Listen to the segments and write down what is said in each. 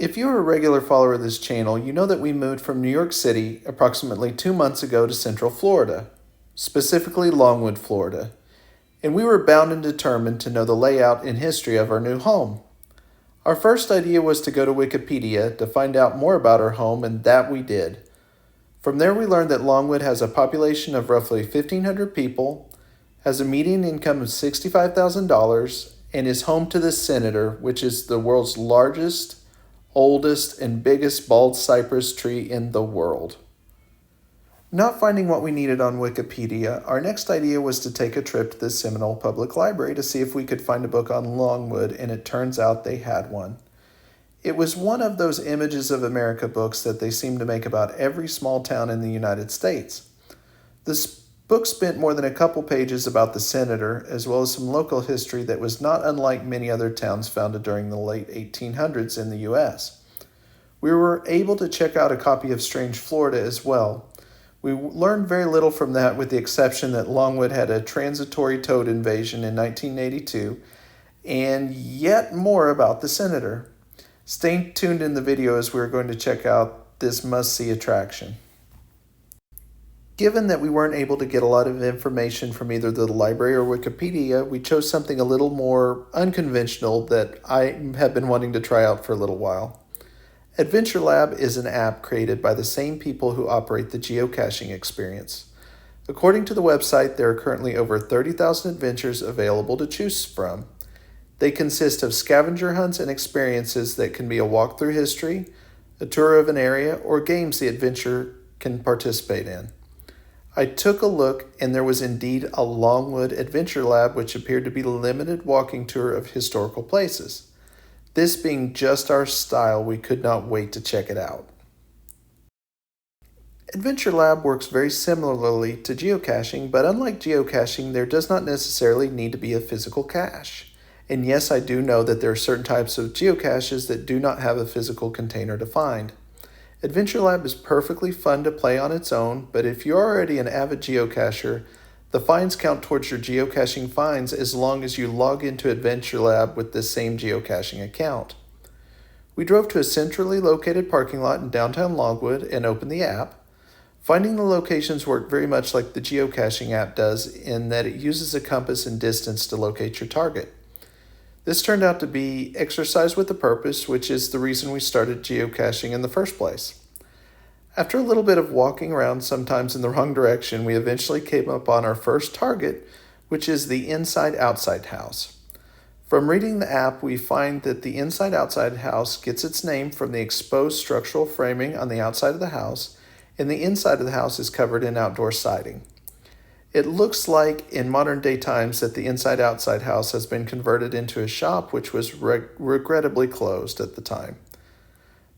If you're a regular follower of this channel, you know that we moved from New York City approximately 2 months ago to Central Florida, specifically Longwood, Florida, and we were bound and determined to know the layout and history of our new home. Our first idea was to go to Wikipedia to find out more about our home, and that we did. From there, we learned that Longwood has a population of roughly 1,500 people, has a median income of $65,000, and is home to the Senator, which is the world's largest, oldest, and biggest bald cypress tree in the world. Not finding what we needed on Wikipedia, our next idea was to take a trip to the Seminole Public Library to see if we could find a book on Longwood, and it turns out they had one. It was one of those Images of America books that they seem to make about every small town in the United States. This book spent more than a couple pages about the Senator, as well as some local history that was not unlike many other towns founded during the late 1800s in the U.S. We were able to check out a copy of Strange Florida as well. We learned very little from that, with the exception that Longwood had a transitory toad invasion in 1982, and yet more about the Senator. Stay tuned in the video as we're going to check out this must-see attraction. Given that we weren't able to get a lot of information from either the library or Wikipedia, we chose something a little more unconventional that I have been wanting to try out for a little while. Adventure Lab is an app created by the same people who operate the geocaching experience. According to the website, there are currently over 30,000 adventures available to choose from. They consist of scavenger hunts and experiences that can be a walk through history, a tour of an area, or games the adventurer can participate in. I took a look, and there was indeed a Longwood Adventure Lab, which appeared to be a limited walking tour of historical places. This being just our style, we could not wait to check it out. Adventure Lab works very similarly to geocaching, but unlike geocaching, there does not necessarily need to be a physical cache. And yes, I do know that there are certain types of geocaches that do not have a physical container to find. Adventure Lab is perfectly fun to play on its own, but if you're already an avid geocacher, the finds count towards your geocaching finds as long as you log into Adventure Lab with the same geocaching account. We drove to a centrally located parking lot in downtown Longwood and opened the app. Finding the locations worked very much like the geocaching app does, in that it uses a compass and distance to locate your target. This turned out to be exercise with a purpose, which is the reason we started geocaching in the first place. After a little bit of walking around, sometimes in the wrong direction, we eventually came upon our first target, which is the inside-outside house. From reading the app, we find that the inside-outside house gets its name from the exposed structural framing on the outside of the house, and the inside of the house is covered in outdoor siding. It looks like in modern day times that the inside-outside house has been converted into a shop, which was regrettably closed at the time.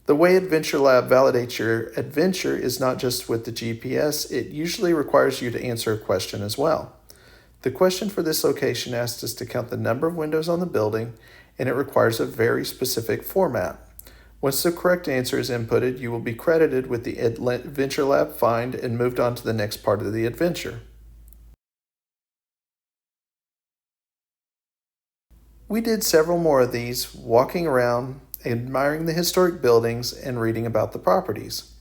The way Adventure Lab validates your adventure is not just with the GPS, it usually requires you to answer a question as well. The question for this location asks us to count the number of windows on the building, and it requires a very specific format. Once the correct answer is inputted, you will be credited with the Adventure Lab find and moved on to the next part of the adventure. We did several more of these, walking around, admiring the historic buildings, and reading about the properties.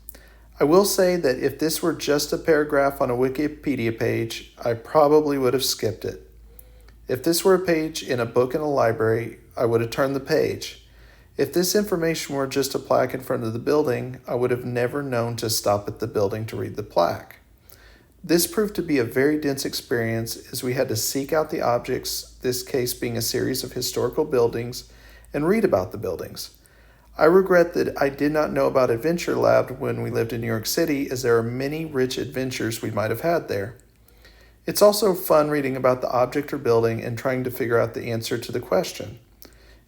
I will say that if this were just a paragraph on a Wikipedia page, I probably would have skipped it. If this were a page in a book in a library, I would have turned the page. If this information were just a plaque in front of the building, I would have never known to stop at the building to read the plaque. This proved to be a very dense experience, as we had to seek out the objects, this case being a series of historical buildings, and read about the buildings. I regret that I did not know about Adventure Lab when we lived in New York City, as there are many rich adventures we might have had there. It's also fun reading about the object or building and trying to figure out the answer to the question.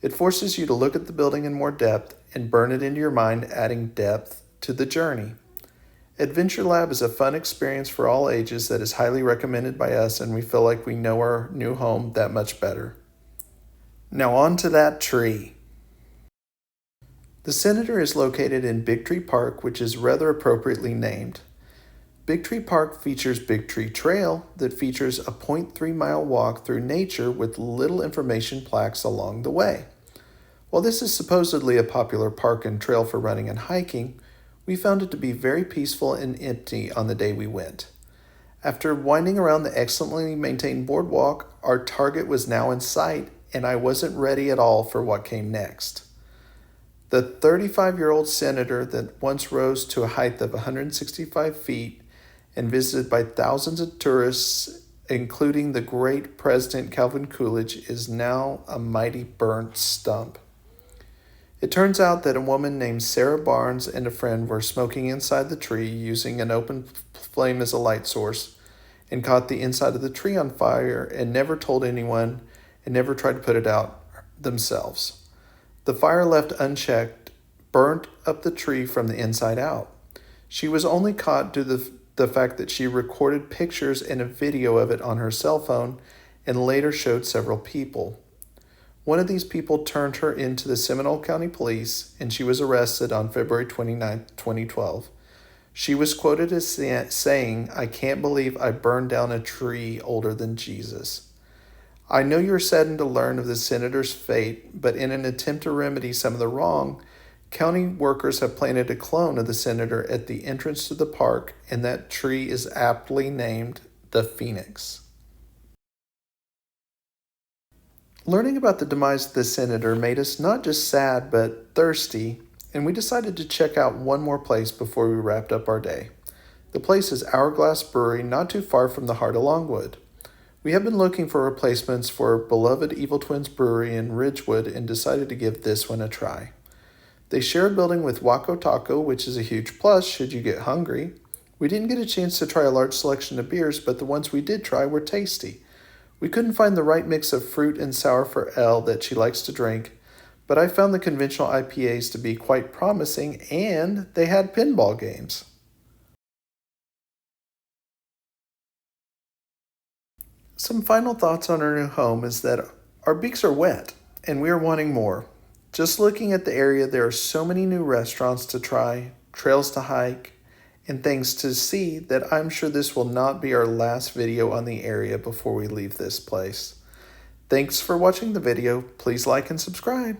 It forces you to look at the building in more depth and burn it into your mind, adding depth to the journey. Adventure Lab is a fun experience for all ages that is highly recommended by us, and we feel like we know our new home that much better. Now on to that tree. The Senator is located in Big Tree Park, which is rather appropriately named. Big Tree Park features Big Tree Trail that features a 0.3-mile walk through nature with little information plaques along the way. While this is supposedly a popular park and trail for running and hiking, we found it to be very peaceful and empty on the day we went. After winding around the excellently maintained boardwalk, our target was now in sight, and I wasn't ready at all for what came next. The 35-year-old senator that once rose to a height of 165 feet and visited by thousands of tourists, including the great President Calvin Coolidge, is now a mighty burnt stump. It turns out that a woman named Sarah Barnes and a friend were smoking inside the tree using an open flame as a light source and caught the inside of the tree on fire and never told anyone and never tried to put it out themselves. The fire left unchecked burnt up the tree from the inside out. She was only caught due to the fact that she recorded pictures and a video of it on her cell phone and later showed several people. One of these people turned her into the Seminole County Police, and she was arrested on February 29, 2012. She was quoted as saying, "I can't believe I burned down a tree older than Jesus." I know you're saddened to learn of the senator's fate, but in an attempt to remedy some of the wrong, county workers have planted a clone of the senator at the entrance to the park, and that tree is aptly named the Phoenix. Learning about the demise of the senator made us not just sad, but thirsty, and we decided to check out one more place before we wrapped up our day. The place is Hourglass Brewing, not too far from the heart of Longwood. We have been looking for replacements for beloved Evil Twins Brewery in Ridgewood and decided to give this one a try. They share a building with Waco Taco, which is a huge plus should you get hungry. We didn't get a chance to try a large selection of beers, but the ones we did try were tasty. We couldn't find the right mix of fruit and sour for Elle that she likes to drink, but I found the conventional IPAs to be quite promising, and they had pinball games. Some final thoughts on our new home is that our beaks are wet, and we are wanting more. Just looking at the area, there are so many new restaurants to try, trails to hike, and things to see that I'm sure this will not be our last video on the area before we leave this place. Thanks for watching the video. Please like and subscribe.